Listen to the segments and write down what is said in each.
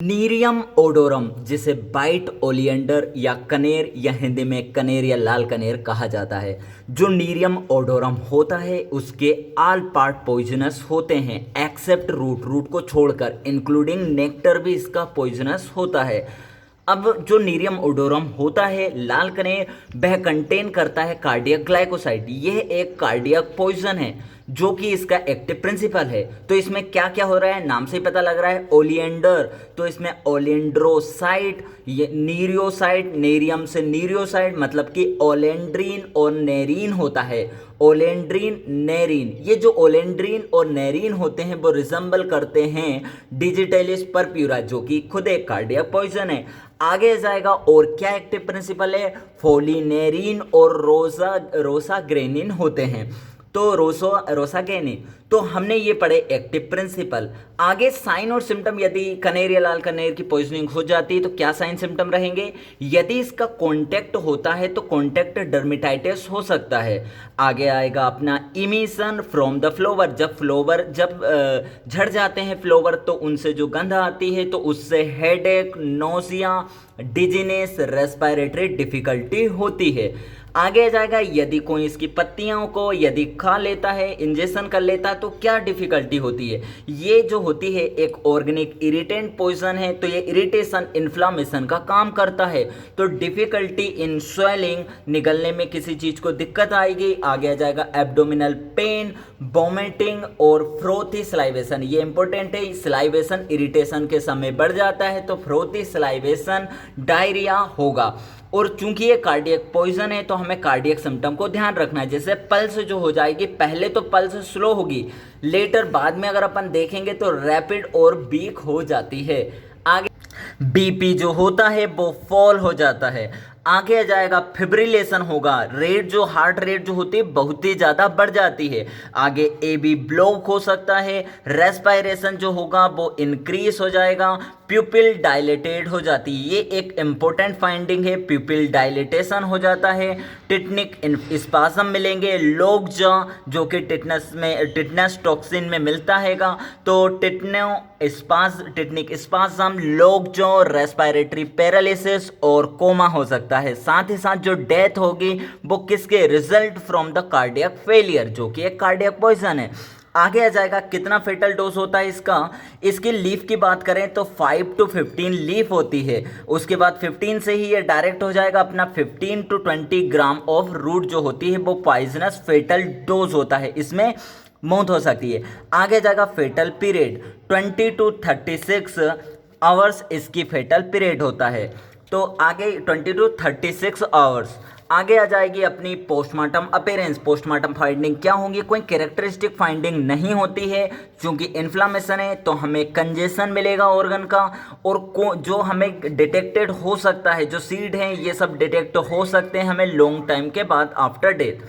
Nerium ओडोरम, जिसे bite oleander या कनेर या हिंदी में कनेर या लाल कनेर कहा जाता है। जो नीरियम ओडोरम होता है उसके ऑल पार्ट पॉइजनस होते हैं एक्सेप्ट रूट, रूट को छोड़कर, इंक्लूडिंग नेक्टर भी इसका पॉइजनस होता है। अब जो नीरियम ओडोरम होता है लाल कनेर, वह कंटेन करता है कार्डियक ग्लाइकोसाइड। यह एक कार्डियक पॉइजन है जो कि इसका एक्टिव प्रिंसिपल है। तो इसमें क्या क्या हो रहा है, नाम से ही पता लग रहा है ओलियंडर, तो इसमें ओलेंड्रोसाइड, ये नीरियोसाइड, नेरियम से नीरियोसाइड मतलब कि ओलेंड्रीन और नेरीन होता है। ओलेंड्रीन नेरीन, ये जो ओलेंड्रीन और नेरीन होते हैं वो रिजेंबल करते हैं डिजिटलिस परप्यूरा, जो कि खुद एक कार्डियक पॉइजन है। आगे जाएगा और क्या एक्टिव प्रिंसिपल है, फोलिनेरिन और रोसाग्रेनिन होते हैं। तो रोसागेनिन, तो हमने ये पढ़े एक्टिव प्रिंसिपल। आगे साइन और सिम्टम, यदि कनेर या लाल कनेर की पॉइजनिंग हो जाती है तो क्या साइन सिम्टम रहेंगे। यदि इसका कांटेक्ट होता है तो कांटेक्ट डर्मेटाइटिस हो सकता है। आगे आएगा अपना इमिशन फ्रॉम द फ्लोवर, जब झड़ जाते हैं फ्लोवर तो उनसे जो गंध आती है तो उससे headache, nausea, dizziness, respiratory difficulty होती है। आगे आ जाएगा यदि कोई इसकी पत्तियों को यदि खा लेता है, इंजेक्शन कर लेता है तो क्या डिफिकल्टी होती है। ये जो होती है एक ऑर्गेनिक इरिटेंट पॉइजन है, तो ये इरिटेशन इन्फ्लामेशन का काम करता है। तो डिफिकल्टी इन स्वेलिंग, निगलने में किसी चीज को दिक्कत आएगी। आगे आ जाएगा एब्डोमिनल पेन, वोमिटिंग और फ्रोथी सलाइवेशन। ये इंपॉर्टेंट है, सलाइवेशन इरिटेशन के समय बढ़ जाता है तो फ्रोथी सलाइवेशन, डायरिया होगा। और चूंकि ये कार्डियक पॉइजन है तो हमें कार्डियक सिम्टम को ध्यान रखना है। जैसे पल्स जो हो जाएगी, पहले तो पल्स स्लो होगी, लेटर बाद में अगर अपन देखेंगे तो रैपिड और वीक हो जाती है। आगे बीपी जो होता है वो फॉल हो जाता है। आगे आ जाएगा फिब्रिलेशन होगा, रेट जो हार्ट रेट जो होती है बहुत ही ज़्यादा बढ़ जाती है। आगे एबी ब्लॉक हो सकता है, रेस्पिरेशन जो होगा वो इंक्रीज हो जाएगा, प्यूपिल डायलेटेड हो जाती है। ये एक इंपॉर्टेंट फाइंडिंग है, प्यूपिल डायलेटेशन हो जाता है। टिटनिक स्पाज्म मिलेंगे, लोग जो कि टिटनस टॉक्सिन में मिलता हैगा, तो टिटनिक स्पाज्म, लोग जो, रेस्पिरेटरी पैरालिसिस और कोमा हो सकता है। साथ ही साथ जो डेथ होगी वो किसके, result from the cardiac failure, जो कि एक कार्डियक पॉइजन है। आगे आ जाएगा कितना फेटल डोज होता है इसका। इसकी लीफ की बात करें तो 5 to 15 लीफ होती है। उसके बाद 15 से ही ये डायरेक्ट हो जाएगा अपना 15 to 20 ग्राम ऑफ रूट जो होती है वो पॉइजनस फेटल डोज होता है, इसमें मौत हो सकती है। आगे जाएगा फेटल पीरियड, 20 to 36 आवर्स इसकी फेटल पीरियड होता है। तो आगे 20 to 36 आवर्स। आगे आ जाएगी अपनी पोस्टमार्टम अपीयरेंस। पोस्टमार्टम फाइंडिंग क्या होंगी, कोई कैरेक्टरिस्टिक फाइंडिंग नहीं होती है, क्योंकि इन्फ्लामेशन है तो हमें कंजेशन मिलेगा ऑर्गन का, और जो हमें डिटेक्टेड हो सकता है, जो सीड हैं ये सब डिटेक्ट हो सकते हैं हमें लॉन्ग टाइम के बाद आफ्टर डेथ।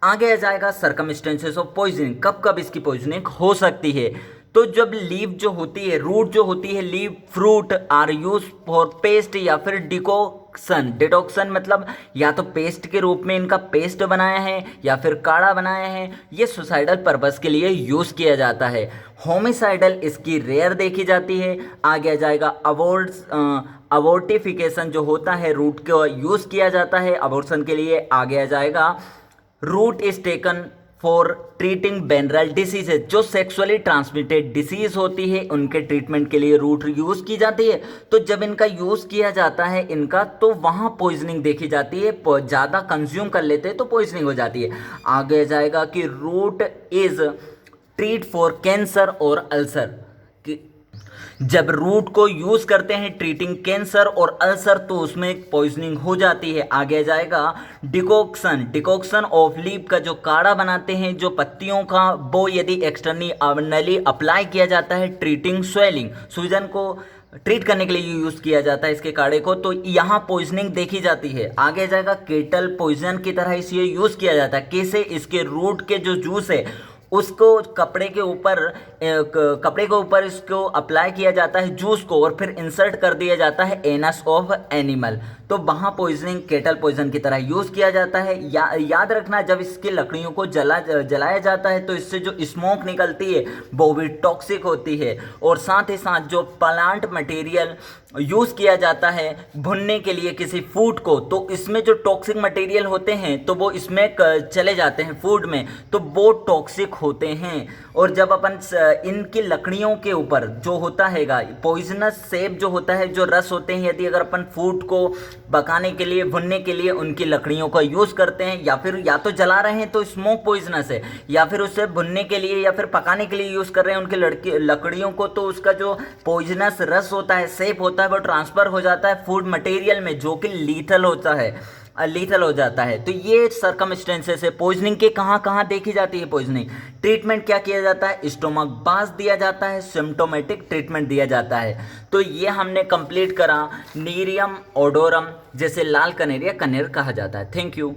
आगे आ जाएगा सर्कमस्टेंसेस ऑफ पॉइजनिंग, कब कब इसकी पॉइजनिंग हो सकती है। तो जब लीफ जो होती है, रूट जो होती है, leaf fruit are use for paste या फिर डिकॉक्शन। डिटॉक्शन मतलब या तो पेस्ट के रूप में इनका पेस्ट बनाया है या फिर काढ़ा बनाया है, ये सुसाइडल पर्पस के लिए यूज किया जाता है। होमिसाइडल इसकी रेयर देखी जाती है। आगे आ जाएगा अबॉर्टिफिकेशन जो होता है, रूट को यूज किया जाता है अबॉर्शन के लिए। आगे आ जाएगा root is taken for treating venereal diseases, जो सेक्सुअली ट्रांसमिटेड डिसीज होती है उनके ट्रीटमेंट के लिए रूट यूज की जाती है। तो जब इनका यूज किया जाता है इनका, तो वहां पॉइजनिंग देखी जाती है, ज़्यादा कंज्यूम कर लेते हैं तो पॉइजनिंग हो जाती है। आगे जाएगा कि root is treat for cancer और अल्सर, जब रूट को यूज करते हैं ट्रीटिंग कैंसर और अल्सर तो उसमें पॉइजनिंग हो जाती है। आगे जाएगा डिकॉक्शन ऑफ लीफ का जो काढ़ा बनाते हैं जो पत्तियों का, वो यदि एक्सटर्नली अप्लाई किया जाता है ट्रीटिंग स्वेलिंग, सूजन को ट्रीट करने के लिए यूज किया जाता है इसके काढ़े को, तो यहाँ पॉइजनिंग देखी जाती है। आगे जाएगा केटल पॉइजन की तरह इसे यूज किया जाता है। कैसे, इसके रूट के जो जूस है उसको कपड़े के ऊपर इसको अप्लाई किया जाता है जूस को, और फिर इंसर्ट कर दिया जाता है एनस ऑफ एनिमल। तो वहाँ पॉइजनिंग केटल पॉइजन की तरह यूज़ किया जाता है। याद रखना, जब इसकी लकड़ियों को जलाया जाता है तो इससे जो स्मोक निकलती है वो भी टॉक्सिक होती है। और साथ ही साथ जो प्लांट मटेरियल यूज़ किया जाता है भुनने के लिए किसी फूड को, तो इसमें जो टॉक्सिक मटेरियल होते हैं तो वो इसमें चले जाते हैं फूड में, तो वो टॉक्सिक होते हैं। और जब अपन इनकी लकड़ियों के ऊपर जो होता हैगा पॉइजनस सेप जो होता है, जो रस होते हैं, यदि अगर अपन फूड को पकाने के लिए भुनने के लिए उनकी लकड़ियों का यूज़ करते हैं, या फिर या तो जला रहे हैं तो स्मोक पॉइजनस है, या फिर उसे भुनने के लिए या फिर पकाने के लिए यूज़ कर रहे हैं उनकी लकड़ियों को, तो उसका जो पॉइजनस रस होता है, सेप होता है, वो ट्रांसफ़र हो जाता है फूड मटेरियल में, जो कि लीथल होता है, लीथल हो जाता है। तो ये सरकमस्टेंसेस है पॉइजनिंग के। कहाँ कहाँ देखी जाती है पॉइजनिंग? ट्रीटमेंट क्या किया जाता है? स्टोमक बाथ दिया जाता है, सिम्टोमेटिक ट्रीटमेंट दिया जाता है। तो ये हमने कंप्लीट करा नीरियम ओडोरम, जैसे लाल कनेर या कनेर कहा जाता है। Thank you.